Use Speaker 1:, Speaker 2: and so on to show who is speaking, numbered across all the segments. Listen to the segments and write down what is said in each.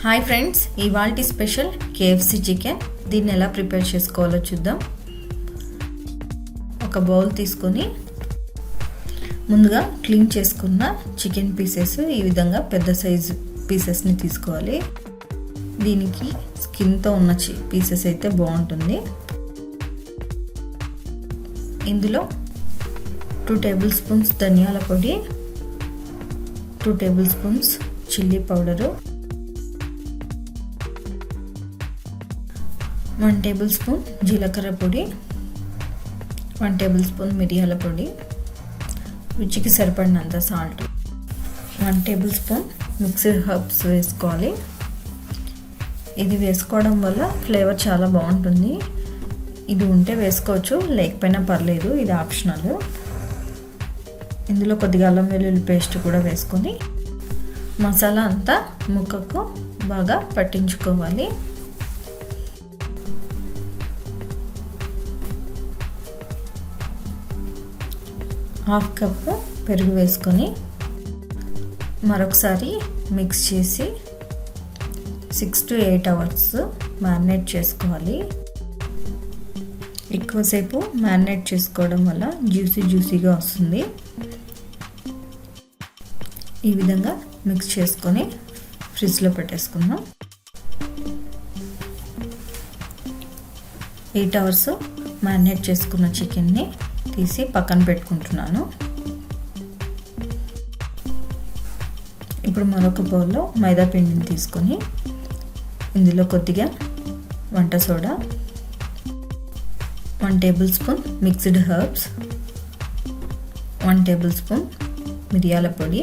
Speaker 1: Hi friends, ఇవాల్టి special KFC chicken. దీన్ని ఎలా ప్రిపేర్ చేసుకోవాలో చూద్దాం. ఒక బౌల్ తీసుకొని ముందుగా క్లీన్ చేసుకున్న చికెన్ పీసెస్ ఈ విధంగా పెద్ద సైజు పీసెస్ని తీసుకోవాలి. దీనికి స్కిన్తో ఉన్న పీసెస్ అయితే బాగుంటుంది. ఇందులో 2 టేబుల్ స్పూన్స్ ధనియాల పొడి, 2 table spoons chilli powder, 1 table spoon జీలకర్ర పొడి, 1 టేబుల్ స్పూన్ మిరియాల పొడి, రుచికి సరిపడినంత salt, 1 table spoon mixed herbs వేసుకోవాలి. ఇది వేసుకోవడం వల్ల ఫ్లేవర్ చాలా బాగుంటుంది. ఇది ఉంటే వేసుకోవచ్చు, లేకపోయినా పర్లేదు, ఇది ఆప్షనల్. ఇందులో కొద్దిగా అల్లం వెల్లుల్లి పేస్ట్ కూడా వేసుకొని మసాలా అంతా ముక్కకు బాగా పట్టించుకోవాలి. హాఫ్ కప్ పెరుగు వేసుకొని మరొకసారి మిక్స్ చేసి 6 to 8 అవర్స్ మ్యారినేట్ చేసుకోవాలి. ఎక్కువసేపు మ్యారినేట్ చేసుకోవడం వల్ల జ్యూసీగా వస్తుంది. ఈ విధంగా మిక్స్ చేసుకొని ఫ్రిడ్జ్లో పెట్టేసుకుందాం. 8 అవర్స్ మ్యారినేట్ చేసుకున్న చికెన్ని తీసి పక్కన పెట్టుకుంటున్నాను. ఇప్పుడు మరొక బౌల్లో మైదా పిండిని తీసుకొని ఇందులో కొద్దిగా వంట soda, 1 table spoon mixed herbs, 1 table spoon మిరియాల పొడి,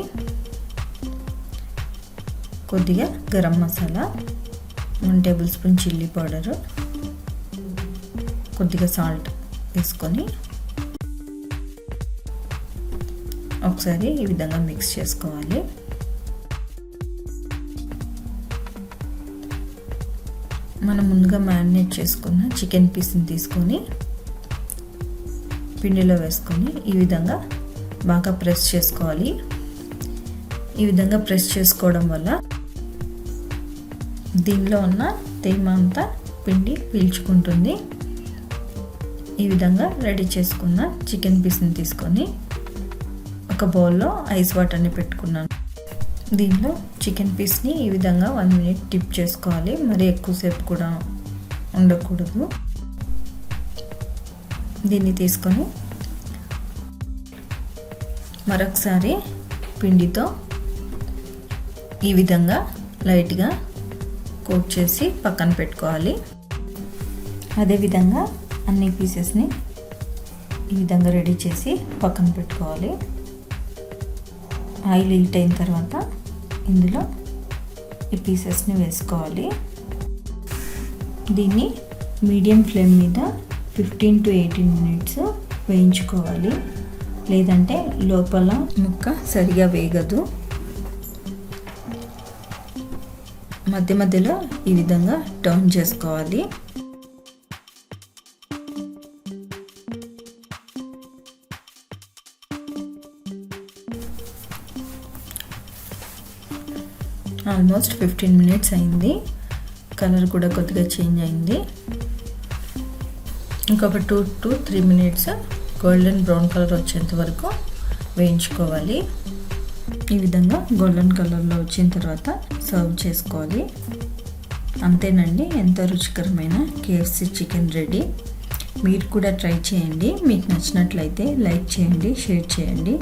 Speaker 1: కొద్దిగా garam masala, 1 table spoon chilli powder, కొద్దిగా సాల్ట్ వేసుకొని ఒకసారి ఈ విధంగా మిక్స్ చేసుకోవాలి. మనం ముందుగా మ్యారినేట్ చేసుకున్న చికెన్ పీస్ని తీసుకొని పిండిలో వేసుకొని ఈ విధంగా బాగా ప్రెస్ చేసుకోవాలి. ఈ విధంగా ప్రెస్ చేసుకోవడం వల్ల దీనిలో ఉన్న తేమ అంతా పిండి పీల్చుకుంటుంది. ఈ విధంగా రెడీ చేసుకున్న చికెన్ పీస్ని తీసుకొని ఒక బౌల్లో ఐస్ వాటర్ని పెట్టుకున్నాను. దీనిలో చికెన్ పీస్ని ఈ విధంగా 1 మినిట్ డిప్ చేసుకోవాలి. మరి ఎక్కువసేపు కూడా ఉండకూడదు. దీన్ని తీసుకొని మరొకసారి పిండితో ఈ విధంగా లైట్గా కోట్ చేసి పక్కన పెట్టుకోవాలి. అదేవిధంగా అన్ని పీసెస్ని ఈ విధంగా రెడీ చేసి పక్కన పెట్టుకోవాలి. ఆయిల్ హీట్ అయిన తర్వాత ఇందులో ఈ పీసెస్ని వేసుకోవాలి. దీన్ని మీడియం ఫ్లేమ్ మీద 15 to 18 మినిట్స్ వేయించుకోవాలి. లేదంటే లోపల ముక్క సరిగా వేగదు. మధ్య మధ్యలో ఈ విధంగా టర్న్ చేసుకోవాలి. ఆల్మోస్ట్ 15 మినిట్స్ అయింది. కలర్ కూడా కొద్దిగా చేంజ్ అయింది. ఇంకొక 2 to 3 minutes golden brown colour వచ్చేంత వరకు వేయించుకోవాలి. ఈ విధంగా గోల్డెన్ కలర్లో వచ్చిన తర్వాత సర్వ్ చేసుకోవాలి. అంతేనండి, ఎంతో రుచికరమైన KFC చికెన్ రెడీ. మీరు కూడా ట్రై చేయండి. మీకు నచ్చినట్లయితే లైక్ చేయండి, షేర్ చేయండి.